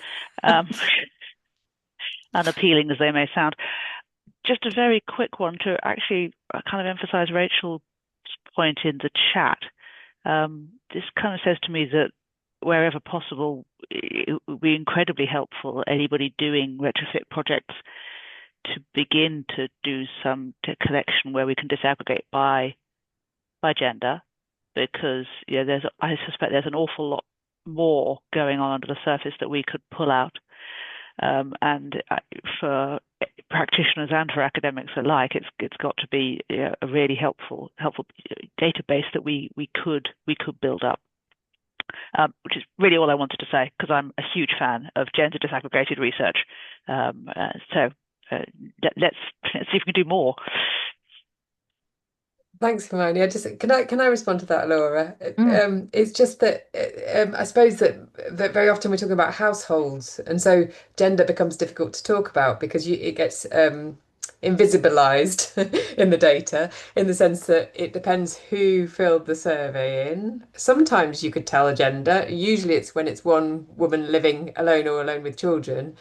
unappealing as they may sound. Just a very quick one to actually kind of emphasize Rachel's point in the chat. This kind of says to me that wherever possible, it would be incredibly helpful, anybody doing retrofit projects, to begin to do some collection where we can disaggregate by gender, because I suspect there's an awful lot more going on under the surface that we could pull out. And for practitioners and for academics alike, it's got to be a really helpful database that we could build up, which is really all I wanted to say, because I'm a huge fan of gender disaggregated research. So let's see if we can do more. Thanks, Hermione. Can I respond to that, Laura? It's just that I suppose that very often we're talking about households, and so gender becomes difficult to talk about because it gets invisibilized in the data, in the sense that it depends who filled the survey in. Sometimes you could tell a gender. Usually it's when it's one woman living alone or alone with children,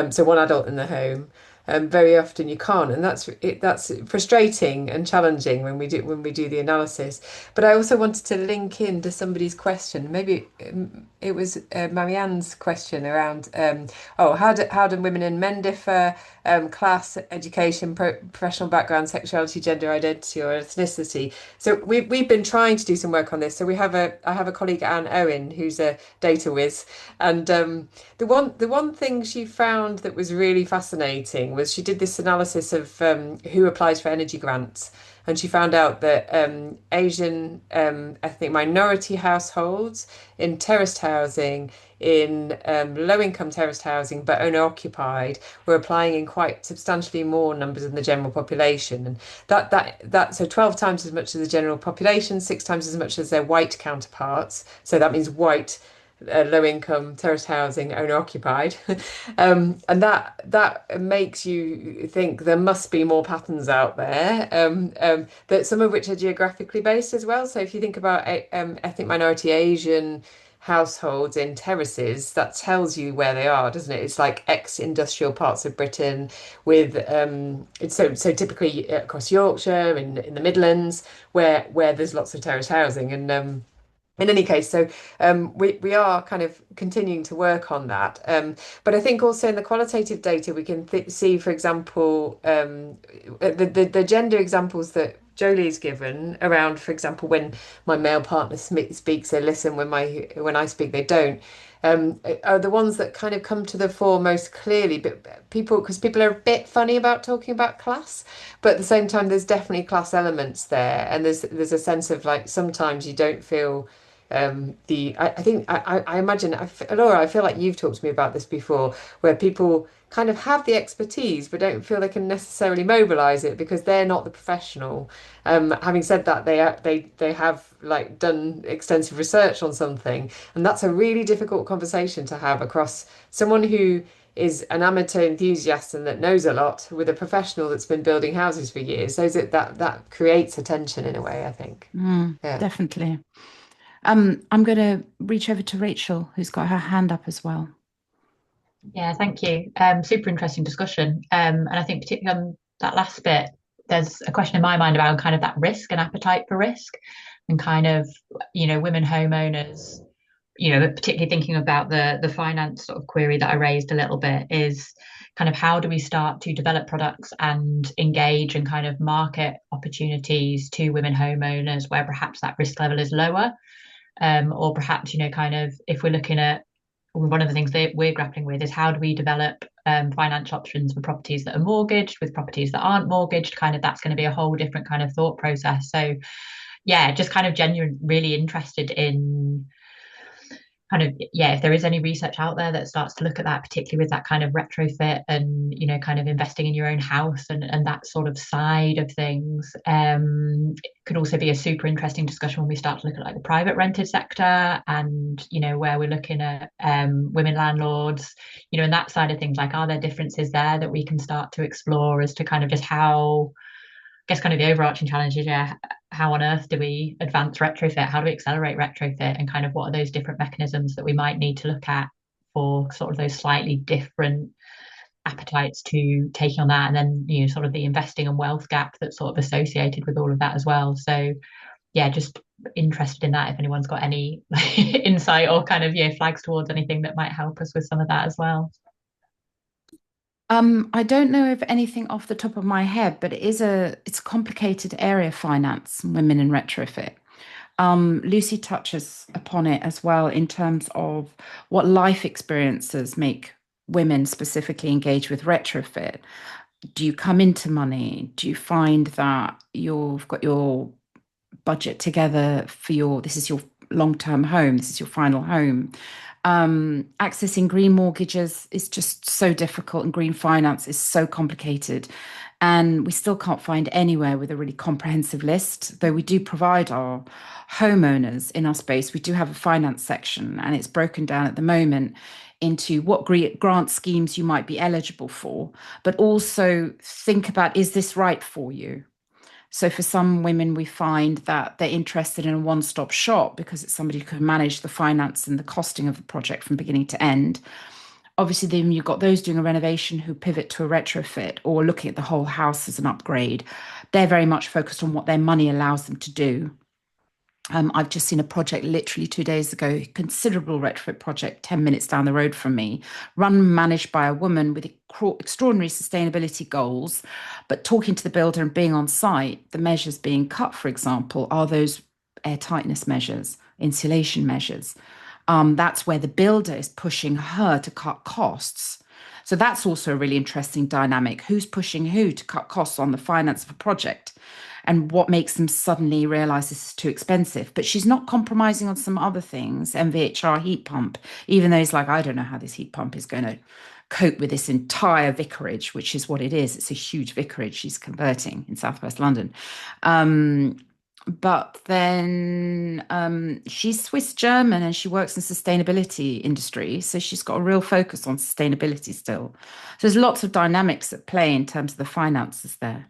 so one adult in the home. Very often you can't, and that's frustrating and challenging when we do the analysis. But I also wanted to link in to somebody's question. Maybe it was Marianne's question around how do women and men differ? Class, education, professional background, sexuality, gender identity, or ethnicity. So we've been trying to do some work on this. So I have a colleague, Anne Owen, who's a data whiz, and the one thing she found that was really fascinating was she did this analysis of who applies for energy grants. And she found out that Asian ethnic minority households in terraced housing, in low-income terraced housing, but owner-occupied, were applying in quite substantially more numbers than the general population. And that so 12 times as much as the general population, 6 times as much as their white counterparts. So that means white low income terraced housing owner occupied and that makes you think there must be more patterns out there, that some of which are geographically based as well. So if you think about ethnic minority Asian households in terraces, that tells you where they are, doesn't it? It's like ex-industrial parts of Britain with so typically across Yorkshire and in the Midlands where there's lots of terraced housing. And in any case, so we are kind of continuing to work on that. But I think also in the qualitative data, we can see, for example, the gender examples that Jolie's given around, for example, when my male partner speaks, they listen. When I speak, they don't. Are the ones that kind of come to the fore most clearly. But because people are a bit funny about talking about class, but at the same time, there's definitely class elements there, and there's a sense of like sometimes you don't feel. I imagine, Laura, I feel like you've talked to me about this before, where people kind of have the expertise but don't feel they can necessarily mobilize it because they're not the professional. Having said that, they have like done extensive research on something, and that's a really difficult conversation to have across someone who is an amateur enthusiast and that knows a lot with a professional that's been building houses for years. So that creates a tension in a way, I think. Yeah. Definitely. I'm going to reach over to Rachel, who's got her hand up as well. Yeah, thank you. Super interesting discussion. And I think particularly on that last bit, there's a question in my mind about kind of that risk and appetite for risk and kind of, women homeowners, particularly thinking about the finance sort of query that I raised a little bit is kind of how do we start to develop products and engage and kind of market opportunities to women homeowners where perhaps that risk level is lower. Or perhaps, kind of if we're looking at one of the things that we're grappling with is how do we develop financial options for properties that are mortgaged with properties that aren't mortgaged, kind of that's going to be a whole different kind of thought process. So yeah, just kind of genuinely really interested in kind of, if there is any research out there that starts to look at that, particularly with that kind of retrofit and, kind of investing in your own house and that sort of side of things. It could also be a super interesting discussion when we start to look at like the private rented sector and, where we're looking at women landlords, and that side of things, like, are there differences there that we can start to explore as to kind of just how, I guess kind of the overarching challenge is, how on earth do we advance retrofit? How do we accelerate retrofit? And kind of what are those different mechanisms that we might need to look at for sort of those slightly different appetites to taking on that? And then, sort of the investing and wealth gap that's sort of associated with all of that as well. So yeah, just interested in that if anyone's got any insight or kind of, flags towards anything that might help us with some of that as well. I don't know of anything off the top of my head, but it's a complicated area, finance, women in retrofit. Lucy touches upon it as well in terms of what life experiences make women specifically engage with retrofit. Do you come into money? Do you find that you've got your budget together for this is your long-term home, this is your final home? Accessing green mortgages is just so difficult, and green finance is so complicated. And we still can't find anywhere with a really comprehensive list, though we do provide our homeowners in our space. We do have a finance section, and it's broken down at the moment into what grant schemes you might be eligible for, but also think about, is this right for you? So for some women, we find that they're interested in a one-stop shop because it's somebody who can manage the finance and the costing of the project from beginning to end. Obviously, then you've got those doing a renovation who pivot to a retrofit or looking at the whole house as an upgrade. They're very much focused on what their money allows them to do. I've just seen a project literally 2 days ago, considerable retrofit project 10 minutes down the road from me, run and managed by a woman with extraordinary sustainability goals. But talking to the builder and being on site, the measures being cut, for example, are those air tightness measures, insulation measures. That's where the builder is pushing her to cut costs. So that's also a really interesting dynamic. Who's pushing who to cut costs on the finance of a project? And what makes them suddenly realize this is too expensive? But she's not compromising on some other things, MVHR heat pump, even though he's like, I don't know how this heat pump is going to cope with this entire vicarage, which is what it is. It's a huge vicarage she's converting in southwest London. But then she's Swiss German and she works in sustainability industry. So she's got a real focus on sustainability still. So there's lots of dynamics at play in terms of the finances there.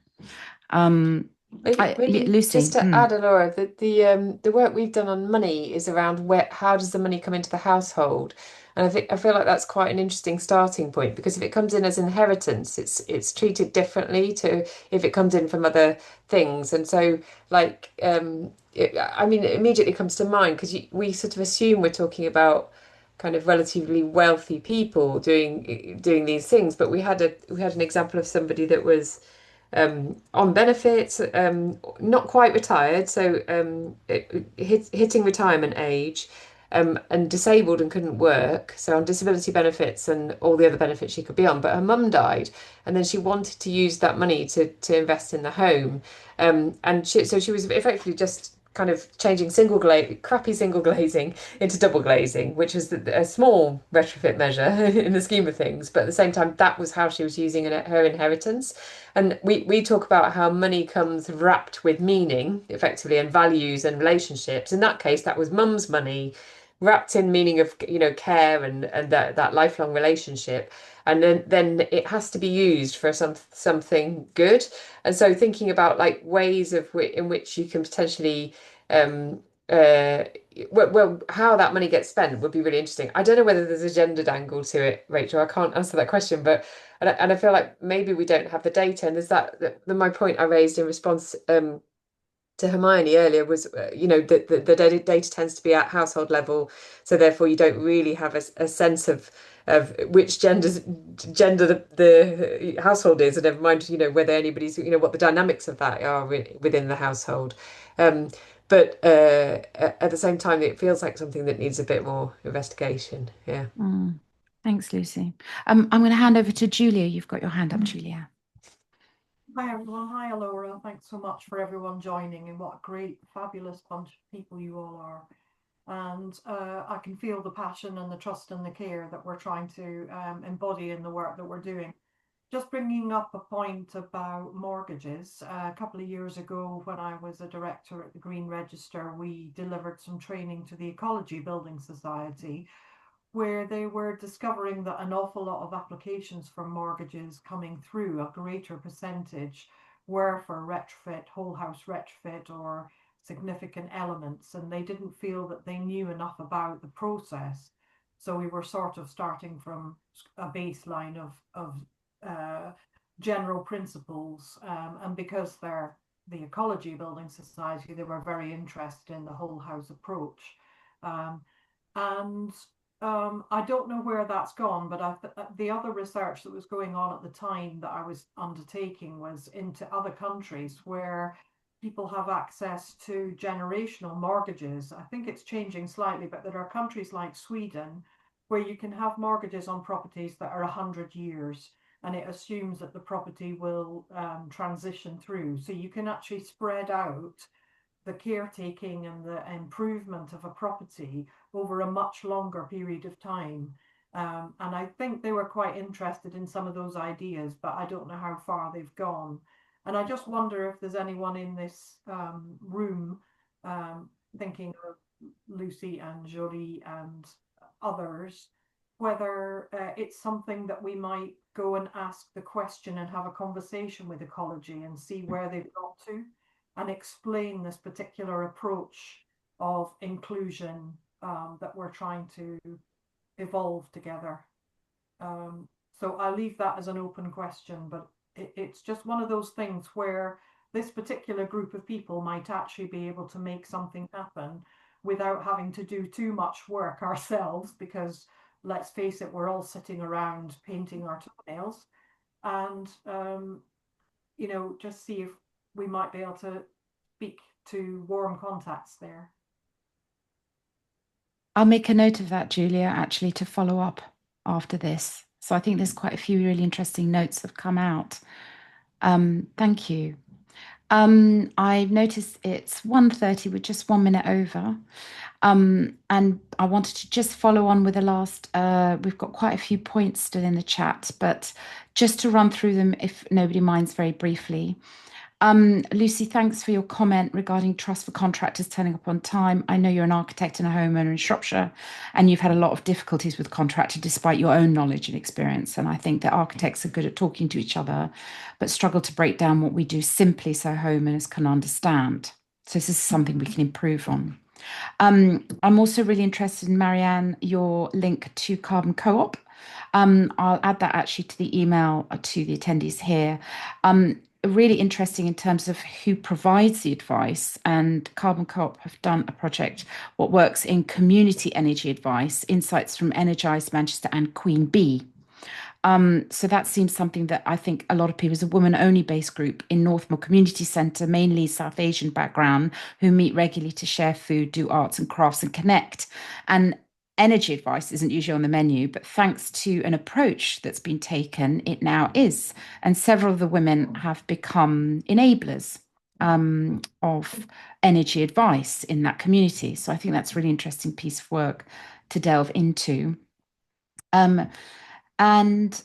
Maybe Lucy. just to add, Laura, that the work we've done on money is around how does the money come into the household? And I feel like that's quite an interesting starting point, because if it comes in as inheritance, it's treated differently to if it comes in from other things. And so, like, I mean, it immediately comes to mind because we sort of assume we're talking about kind of relatively wealthy people doing these things, but we had an example of somebody that was on benefits, not quite retired, so hitting retirement age, and disabled and couldn't work, so on disability benefits and all the other benefits she could be on. But her mum died, and then she wanted to use that money to invest in the home, and so she was effectively just kind of changing crappy single glazing into double glazing, which was a small retrofit measure in the scheme of things. But at the same time, that was how she was using her inheritance. And we talk about how money comes wrapped with meaning, effectively, and values and relationships. In that case, that was mum's money wrapped in meaning of, care and that lifelong relationship. And then it has to be used for something good. And so thinking about like ways in which you can potentially how that money gets spent would be really interesting. I don't know whether there's a gendered angle to it, Rachel. I can't answer that question, but and I feel like maybe we don't have the data. And there's my point I raised in response to Hermione earlier was, the data tends to be at household level, so therefore you don't really have a sense of which gender the household is, and never mind, whether anybody's, what the dynamics of that are within the household. But at the same time, it feels like something that needs a bit more investigation. Yeah. Thanks, Lucy. I'm going to hand over to Julia. You've got your hand up, Julia. Hi everyone. Hi Laura. Thanks so much for everyone joining, and what a great, fabulous bunch of people you all are. And I can feel the passion and the trust and the care that we're trying to embody in the work that we're doing. Just bringing up a point about mortgages. A couple of years ago, when I was a director at the Green Register, we delivered some training to the Ecology Building Society, where they were discovering that an awful lot of applications for mortgages coming through, a greater percentage, were for retrofit, whole house retrofit, or significant elements, and they didn't feel that they knew enough about the process. So we were sort of starting from a baseline of general principles, and because they're the Ecology Building Society, they were very interested in the whole house approach. I don't know where that's gone, but the other research that was going on at the time that I was undertaking was into other countries where people have access to generational mortgages. I think it's changing slightly, but there are countries like Sweden where you can have mortgages on properties that are 100 years, and it assumes that the property will transition through. So you can actually spread out the caretaking and the improvement of a property over a much longer period of time. And I think they were quite interested in some of those ideas, but I don't know how far they've gone. And I just wonder if there's anyone in this room thinking of Lucy and Jolie and others, whether it's something that we might go and ask the question and have a conversation with ecology and see where they've got to and explain this particular approach of inclusion that we're trying to evolve together. So I'll leave that as an open question, but it's just one of those things where this particular group of people might actually be able to make something happen without having to do too much work ourselves, because let's face it, we're all sitting around painting our toenails, and you know, just see if we might be able to speak to warm contacts there. I'll make a note of that, Julia, actually, to follow up after this. So I think there's quite a few really interesting notes have come out. Thank you. I've noticed it's 1:30, we're just 1 minute over. And I wanted to just follow on with the last, we've got quite a few points still in the chat, but just to run through them, if nobody minds, very briefly. Lucy, thanks for your comment regarding trust for contractors turning up on time. I know you're an architect and a homeowner in Shropshire, and you've had a lot of difficulties with contractors despite your own knowledge and experience. And I think that architects are good at talking to each other, but struggle to break down what we do simply so homeowners can understand. So this is something we can improve on. I'm also really interested in, Marianne, your link to Carbon Co-op. I'll add that actually to the email to the attendees here. Really interesting in terms of who provides the advice, and Carbon Co-op have done a project, what works in community energy advice, insights from Energize Manchester and Queen Bee. So that seems something that I think a lot of people, is a woman-only based group in Northmore Community Centre, mainly South Asian background, who meet regularly to share food, do arts and crafts and connect. And energy advice isn't usually on the menu, but thanks to an approach that's been taken, it now is. And several of the women have become enablers of energy advice in that community. So I think that's a really interesting piece of work to delve into. And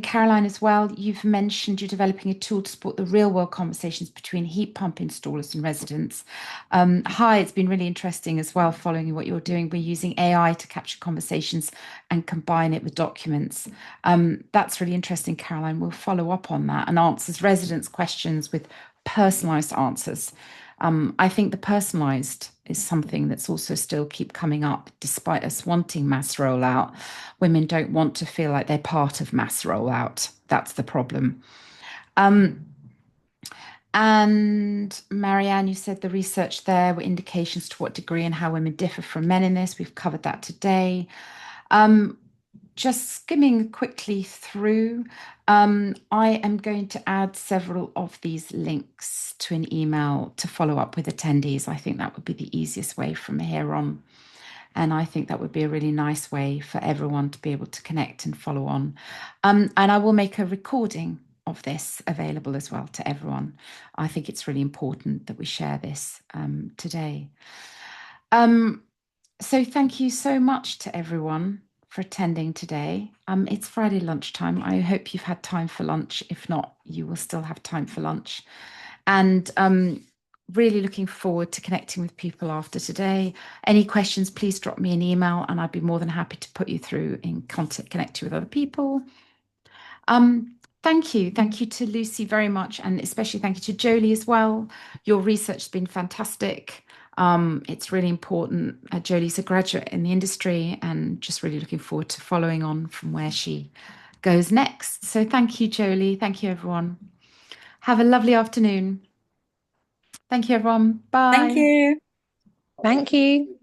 Caroline as well, you've mentioned you're developing a tool to support the real world conversations between heat pump installers and residents. Hi, it's been really interesting as well following what you're doing. We're using AI to capture conversations and combine it with documents. That's really interesting, Caroline. We'll follow up on that and answers residents' questions with personalised answers. I think the personalised is something that's also still keep coming up, despite us wanting mass rollout. Women don't want to feel like they're part of mass rollout. That's the problem. And Marianne, you said the research there were indications to what degree and how women differ from men in this. We've covered that today. Just skimming quickly through, I am going to add several of these links to an email to follow up with attendees. I think that would be the easiest way from here on. And I think that would be a really nice way for everyone to be able to connect and follow on. And I will make a recording of this available as well to everyone. I think it's really important that we share this today. So thank you so much to everyone for attending today. It's Friday lunchtime. I hope you've had time for lunch. If not, you will still have time for lunch. And really looking forward to connecting with people after today. Any questions, please drop me an email and I'd be more than happy to put you through in contact, connect you with other people. Thank you. Thank you to Lucy very much. And especially thank you to Jolie as well. Your research has been fantastic. It's really important. Jolie's a graduate in the industry and just really looking forward to following on from where she goes next. So thank you, Jolie. Thank you, everyone. Have a lovely afternoon. Thank you, everyone. Bye. Thank you. Thank you.